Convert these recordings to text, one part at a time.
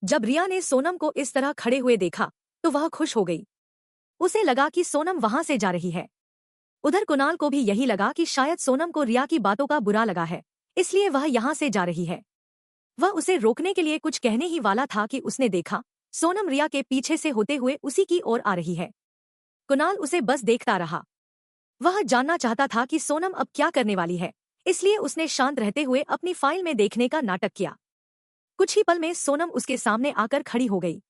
जब रिया ने सोनम को इस तरह खड़े हुए देखा तो वह खुश हो गई। उसे लगा कि सोनम वहां से जा रही है। उधर कुणाल को भी यही लगा कि शायद सोनम को रिया की बातों का बुरा लगा है, इसलिए वह यहां से जा रही है। वह उसे रोकने के लिए कुछ कहने ही वाला था कि उसने देखा सोनम रिया के पीछे से होते हुए उसी की ओर आ रही है। कुणाल उसे बस देखता रहा। वह जानना चाहता था कि सोनम अब क्या करने वाली है, इसलिए उसने शांत रहते हुए अपनी फाइल में देखने का नाटक किया। कुछ ही पल में सोनम उसके सामने आकर खड़ी हो गई।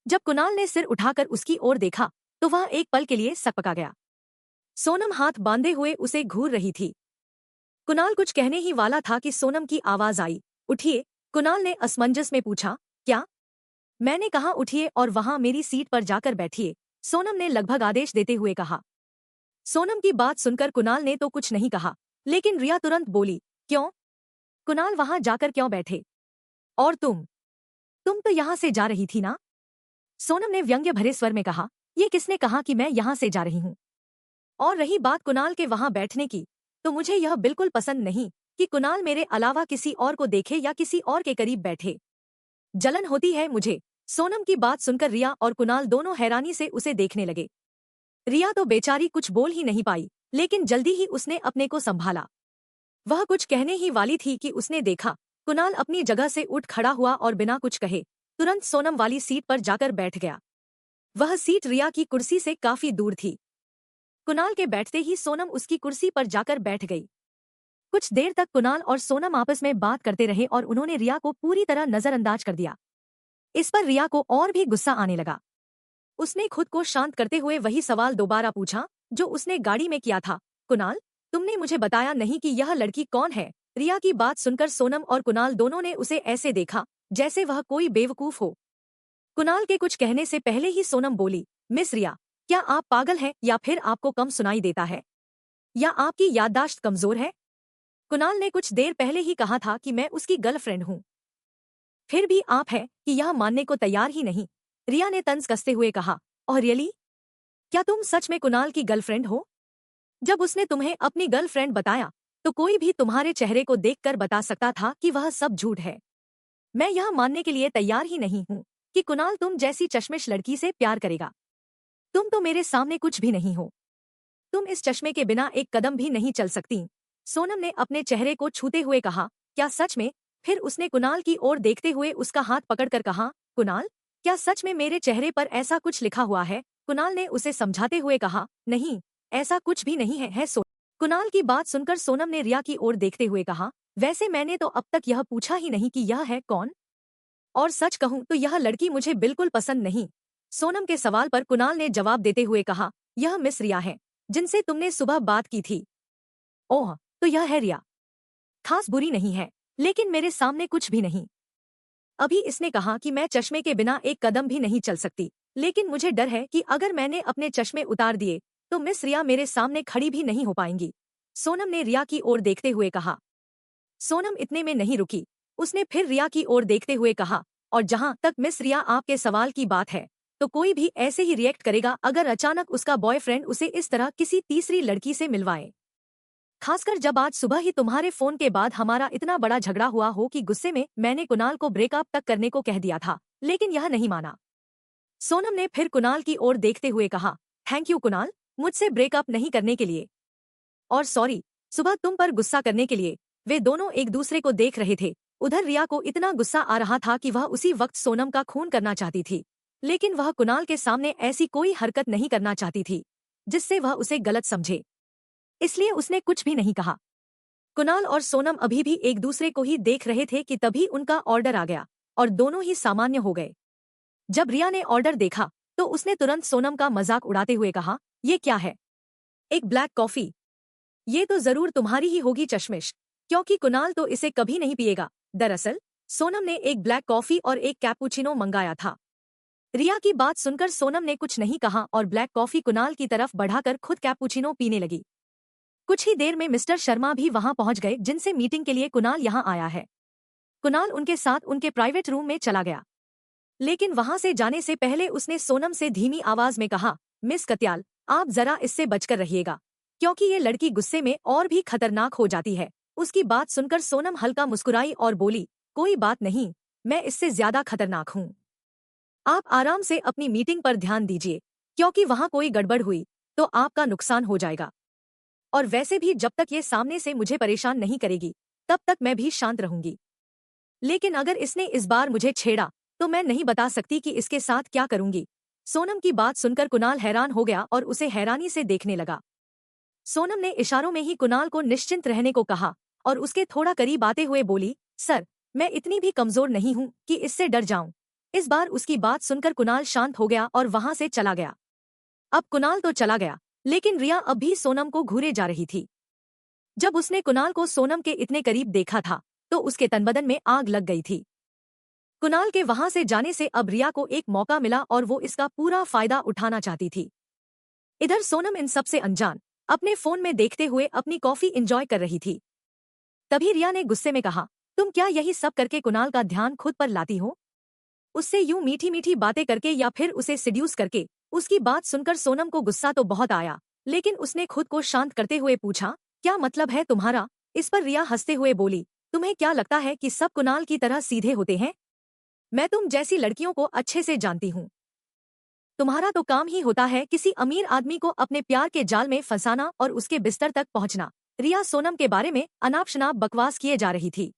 जब कुणाल ने सिर उठाकर उसकी ओर देखा तो वह एक पल के लिए सकपका गया। सोनम हाथ बांधे हुए उसे घूर रही थी। कुणाल कुछ कहने ही वाला था कि सोनम की आवाज आई, उठिए। कुणाल ने असमंजस में पूछा, क्या? मैंने कहा उठिए और वहां मेरी सीट पर जाकर बैठिए, सोनम ने लगभग आदेश देते हुए कहा। सोनम की बात सुनकर कुणाल ने तो कुछ नहीं कहा, लेकिन रिया तुरंत बोली, क्यों? कुणाल वहां जाकर क्यों बैठे? और तुम तो यहां से जा रही थी ना? सोनम ने व्यंग्य भरे स्वर में कहा, ये किसने कहा कि मैं यहां से जा रही हूं? और रही बात कुणाल के वहां बैठने की, तो मुझे यह बिल्कुल पसंद नहीं कि कुणाल मेरे अलावा किसी और को देखे या किसी और के करीब बैठे। जलन होती है मुझे। सोनम की बात सुनकर रिया और कुणाल दोनों हैरानी से उसे देखने लगे। रिया तो बेचारी कुछ बोल ही नहीं पाई, लेकिन जल्दी ही उसने अपने को संभाला। वह कुछ कहने ही वाली थी कि उसने देखा कुणाल अपनी जगह से उठ खड़ा हुआ और बिना कुछ कहे तुरंत सोनम वाली सीट पर जाकर बैठ गया। वह सीट रिया की कुर्सी से काफी दूर थी। कुणाल के बैठते ही सोनम उसकी कुर्सी पर जाकर बैठ गई। कुछ देर तक कुणाल और सोनम आपस में बात करते रहे और उन्होंने रिया को पूरी तरह नजरअंदाज कर दिया। इस पर रिया को और भी गुस्सा आने लगा। उसने खुद को शांत करते हुए वही सवाल दोबारा पूछा जो उसने गाड़ी में किया था, कुणाल, तुमने मुझे बताया नहीं कि यह लड़की कौन है? रिया की बात सुनकर सोनम और कुणाल दोनों ने उसे ऐसे देखा जैसे वह कोई बेवकूफ हो। कुणाल के कुछ कहने से पहले ही सोनम बोली, मिस रिया, क्या आप पागल हैं या फिर आपको कम सुनाई देता है, या आपकी याददाश्त कमजोर है? कुणाल ने कुछ देर पहले ही कहा था कि मैं उसकी गर्लफ्रेंड हूँ, फिर भी आप है कि यह मानने को तैयार ही नहीं। रिया ने तंज कसते हुए कहा, और रियली, क्या तुम सच में कुणाल की गर्लफ्रेंड हो? जब उसने तुम्हें अपनी गर्लफ्रेंड बताया तो कोई भी तुम्हारे चेहरे को देखकर बता सकता था कि वह सब झूठ है। मैं यह मानने के लिए तैयार ही नहीं हूँ कि कुणाल तुम जैसी चश्मिश लड़की से प्यार करेगा। तुम तो मेरे सामने कुछ भी नहीं हो। तुम इस चश्मे के बिना एक कदम भी नहीं चल सकती। सोनम ने अपने चेहरे को छूते हुए कहा, क्या सच में? फिर उसने कुणाल की ओर देखते हुए उसका हाथ पकड़कर कहा, कुणाल, क्या सच में मेरे चेहरे पर ऐसा कुछ लिखा हुआ है? कुणाल ने उसे समझाते हुए कहा, नहीं, ऐसा कुछ भी नहीं है कुणाल की बात सुनकर सोनम ने रिया की ओर देखते हुए कहा, वैसे मैंने तो अब तक यह पूछा ही नहीं कि यह है कौन, और सच कहूं तो यह लड़की मुझे बिल्कुल पसंद नहीं। सोनम के सवाल पर कुणाल ने जवाब देते हुए कहा, यह मिस रिया है जिनसे तुमने सुबह बात की थी। ओह, तो यह है रिया। खास बुरी नहीं है, लेकिन मेरे सामने कुछ भी नहीं। अभी इसने कहा कि मैं चश्मे के बिना एक कदम भी नहीं चल सकती, लेकिन मुझे डर है कि अगर मैंने अपने चश्मे उतार दिए तो मिस रिया मेरे सामने खड़ी भी नहीं हो पाएंगी। सोनम ने रिया की ओर देखते हुए कहा। सोनम इतने में नहीं रुकी। उसने फिर रिया की ओर देखते हुए कहा, और जहां तक मिस रिया आपके सवाल की बात है, तो कोई भी ऐसे ही रिएक्ट करेगा अगर अचानक उसका बॉयफ्रेंड उसे इस तरह किसी तीसरी लड़की से मिलवाए। खासकर जब आज सुबह ही तुम्हारे फोन के बाद हमारा इतना बड़ा झगड़ा हुआ हो कि गुस्से में मैंने कुणाल को ब्रेकअप तक करने को कह दिया था, लेकिन यह नहीं माना। सोनम ने फिर कुणाल की ओर देखते हुए कहा, थैंक यू कुणाल, मुझसे ब्रेकअप नहीं करने के लिए। और सॉरी, सुबह तुम पर गुस्सा करने के लिए। वे दोनों एक दूसरे को देख रहे थे। उधर रिया को इतना गुस्सा आ रहा था कि वह उसी वक्त सोनम का खून करना चाहती थी, लेकिन वह कुणाल के सामने ऐसी कोई हरकत नहीं करना चाहती थी जिससे वह उसे गलत समझे, इसलिए उसने कुछ भी नहीं कहा। कुणाल और सोनम अभी भी एक दूसरे को ही देख रहे थे कि तभी उनका ऑर्डर आ गया और दोनों ही सामान्य हो गए। जब रिया ने ऑर्डर देखा तो उसने तुरंत सोनम का मजाक उड़ाते हुए कहा, ये क्या है? एक ब्लैक कॉफी? ये तो जरूर तुम्हारी ही होगी चश्मिश, क्योंकि कुणाल तो इसे कभी नहीं पिएगा। दरअसल सोनम ने एक ब्लैक कॉफी और एक कैपुचिनो मंगाया था। रिया की बात सुनकर सोनम ने कुछ नहीं कहा और ब्लैक कॉफी कुणाल की तरफ बढ़ाकर खुद कैपुचिनो पीने लगी। कुछ ही देर में मिस्टर शर्मा भी वहां पहुंच गए जिनसे मीटिंग के लिए कुणाल यहां आया है। कुणाल उनके साथ उनके प्राइवेट रूम में चला गया, लेकिन वहां से जाने से पहले उसने सोनम से धीमी आवाज में कहा, मिस कत्याल, आप जरा इससे बचकर रहिएगा, क्योंकि ये लड़की गुस्से में और भी खतरनाक हो जाती है। उसकी बात सुनकर सोनम हल्का मुस्कुराई और बोली, कोई बात नहीं, मैं इससे ज्यादा खतरनाक हूँ। आप आराम से अपनी मीटिंग पर ध्यान दीजिए, क्योंकि वहां कोई गड़बड़ हुई तो आपका नुकसान हो जाएगा। और वैसे भी जब तक ये सामने से मुझे परेशान नहीं करेगी, तब तक मैं भी शांत रहूंगी। लेकिन अगर इसने इस बार मुझे छेड़ा तो मैं नहीं बता सकती कि इसके साथ क्या करूंगी। सोनम की बात सुनकर कुणाल हैरान हो गया और उसे हैरानी से देखने लगा। सोनम ने इशारों में ही कुणाल को निश्चिंत रहने को कहा और उसके थोड़ा करीब आते हुए बोली, सर, मैं इतनी भी कमजोर नहीं हूं कि इससे डर जाऊं। इस बार उसकी बात सुनकर कुणाल शांत हो गया और वहां से चला गया। अब कुणाल तो चला गया, लेकिन रिया अब भी सोनम को घूरे जा रही थी। जब उसने कुणाल को सोनम के इतने करीब देखा था तो उसके तनबदन में आग लग गई थी। कुणाल के वहां से जाने से अब रिया को एक मौका मिला और वो इसका पूरा फायदा उठाना चाहती थी। इधर सोनम इन सबसे अनजान अपने फोन में देखते हुए अपनी कॉफी एंजॉय कर रही थी। तभी रिया ने गुस्से में कहा, तुम क्या यही सब करके कुणाल का ध्यान खुद पर लाती हो? उससे यूं मीठी मीठी बातें करके या फिर उसे सिड्यूस करके। उसकी बात सुनकर सोनम को गुस्सा तो बहुत आया, लेकिन उसने खुद को शांत करते हुए पूछा, क्या मतलब है तुम्हारा? इस पर रिया हंसते हुए बोली, तुम्हें क्या लगता है कि सब कुणाल की तरह सीधे होते हैं? मैं तुम जैसी लड़कियों को अच्छे से जानती हूँ। तुम्हारा तो काम ही होता है किसी अमीर आदमी को अपने प्यार के जाल में फंसाना और उसके बिस्तर तक पहुंचना। रिया सोनम के बारे में अनाप शनाप बकवास किए जा रही थी,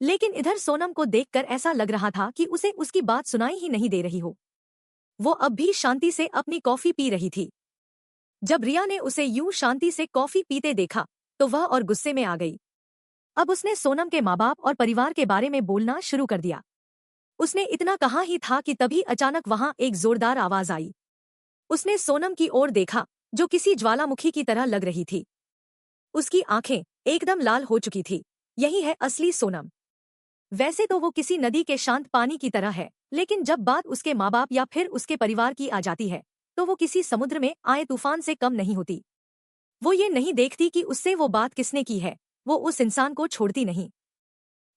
लेकिन इधर सोनम को देखकर ऐसा लग रहा था कि उसे उसकी बात सुनाई ही नहीं दे रही हो। वो अब भी शांति से अपनी कॉफी पी रही थी। जब रिया ने उसे यूं शांति से कॉफी पीते देखा तो वह और गुस्से में आ गई। अब उसने सोनम के माँ बाप और परिवार के बारे में बोलना शुरू कर दिया। उसने इतना कहा ही था कि तभी अचानक वहां एक जोरदार आवाज आई। उसने सोनम की ओर देखा, जो किसी ज्वालामुखी की तरह लग रही थी। उसकी आंखें एकदम लाल हो चुकी थी। यही है असली सोनम। वैसे तो वो किसी नदी के शांत पानी की तरह है, लेकिन जब बात उसके माँ बाप या फिर उसके परिवार की आ जाती है तो वो किसी समुद्र में आए तूफान से कम नहीं होती। वो ये नहीं देखती कि उससे वो बात किसने की है, वो उस इंसान को छोड़ती नहीं।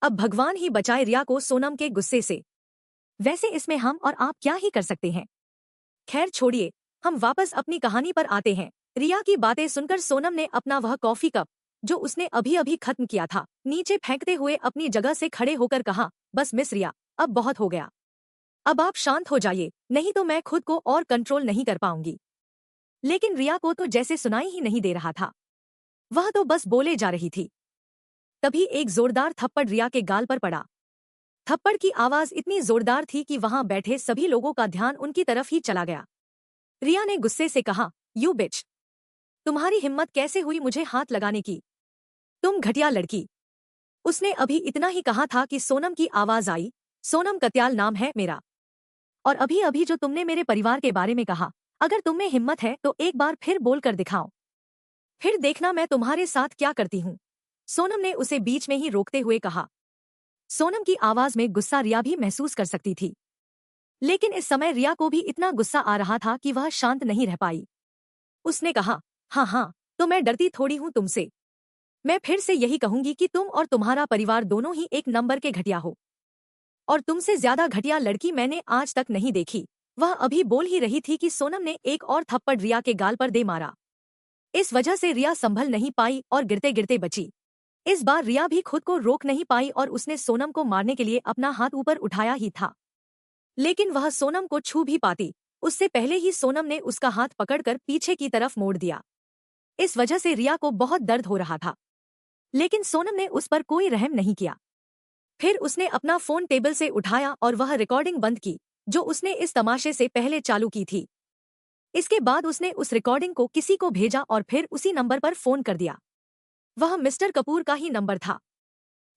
अब भगवान ही बचाए रिया को सोनम के गुस्से से। वैसे इसमें हम और आप क्या ही कर सकते हैं। खैर छोड़िए, हम वापस अपनी कहानी पर आते हैं। रिया की बातें सुनकर सोनम ने अपना वह कॉफी कप, जो उसने अभी अभी खत्म किया था, नीचे फेंकते हुए अपनी जगह से खड़े होकर कहा, बस मिस रिया, अब बहुत हो गया। अब आप शांत हो जाइए, नहीं तो मैं खुद को और कंट्रोल नहीं कर पाऊंगी। लेकिन रिया को तो जैसे सुनाई ही नहीं दे रहा था, वह तो बस बोले जा रही थी। तभी एक जोरदार थप्पड़ रिया के गाल पर पड़ा। थप्पड़ की आवाज इतनी जोरदार थी कि वहां बैठे सभी लोगों का ध्यान उनकी तरफ ही चला गया। रिया ने गुस्से से कहा, यू बिच, तुम्हारी हिम्मत कैसे हुई मुझे हाथ लगाने की? तुम घटिया लड़की। उसने अभी इतना ही कहा था कि सोनम की आवाज आई, सोनम कत्याल नाम है मेरा। और अभी अभी जो तुमने मेरे परिवार के बारे में कहा, अगर तुम में हिम्मत है तो एक बार फिर बोल कर दिखाओ, फिर देखना मैं तुम्हारे साथ क्या करती हूँ। सोनम ने उसे बीच में ही रोकते हुए कहा। सोनम की आवाज में गुस्सा रिया भी महसूस कर सकती थी, लेकिन इस समय रिया को भी इतना गुस्सा आ रहा था कि वह शांत नहीं रह पाई। उसने कहा, हाँ हाँ, तो मैं डरती थोड़ी हूँ तुमसे। मैं फिर से यही कहूंगी कि तुम और तुम्हारा परिवार दोनों ही एक नंबर के घटिया हो, और तुमसे ज्यादा घटिया लड़की मैंने आज तक नहीं देखी। वह अभी बोल ही रही थी कि सोनम ने एक और थप्पड़ रिया के गाल पर दे मारा। इस वजह से रिया संभल नहीं पाई और गिरते गिरते बची। इस बार रिया भी खुद को रोक नहीं पाई और उसने सोनम को मारने के लिए अपना हाथ ऊपर उठाया ही था, लेकिन वह सोनम को छू भी पाती उससे पहले ही सोनम ने उसका हाथ पकड़कर पीछे की तरफ मोड़ दिया। इस वजह से रिया को बहुत दर्द हो रहा था, लेकिन सोनम ने उस पर कोई रहम नहीं किया। फिर उसने अपना फोन टेबल से उठाया और वह रिकॉर्डिंग बंद की, जो उसने इस तमाशे से पहले चालू की थी। इसके बाद उसने उस रिकॉर्डिंग को किसी को भेजा और फिर उसी नंबर पर फोन कर दिया। वह मिस्टर कपूर का ही नंबर था।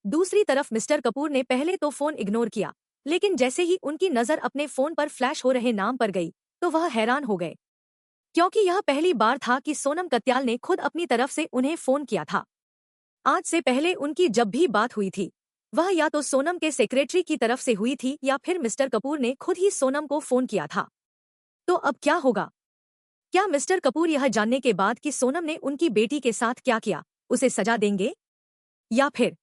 दूसरी तरफ मिस्टर कपूर ने पहले तो फोन इग्नोर किया, लेकिन जैसे ही उनकी नजर अपने फोन पर फ्लैश हो रहे नाम पर गई तो वह हैरान हो गए, क्योंकि यह पहली बार था कि सोनम कत्याल ने खुद अपनी तरफ से उन्हें फोन किया था। आज से पहले उनकी जब भी बात हुई थी, वह या तो सोनम के सेक्रेटरी की तरफ से हुई थी या फिर मिस्टर कपूर ने खुद ही सोनम को फोन किया था। तो अब क्या होगा? क्या मिस्टर कपूर यह जानने के बाद कि सोनम ने उनकी बेटी के साथ क्या किया, उसे सजा देंगे, या फिर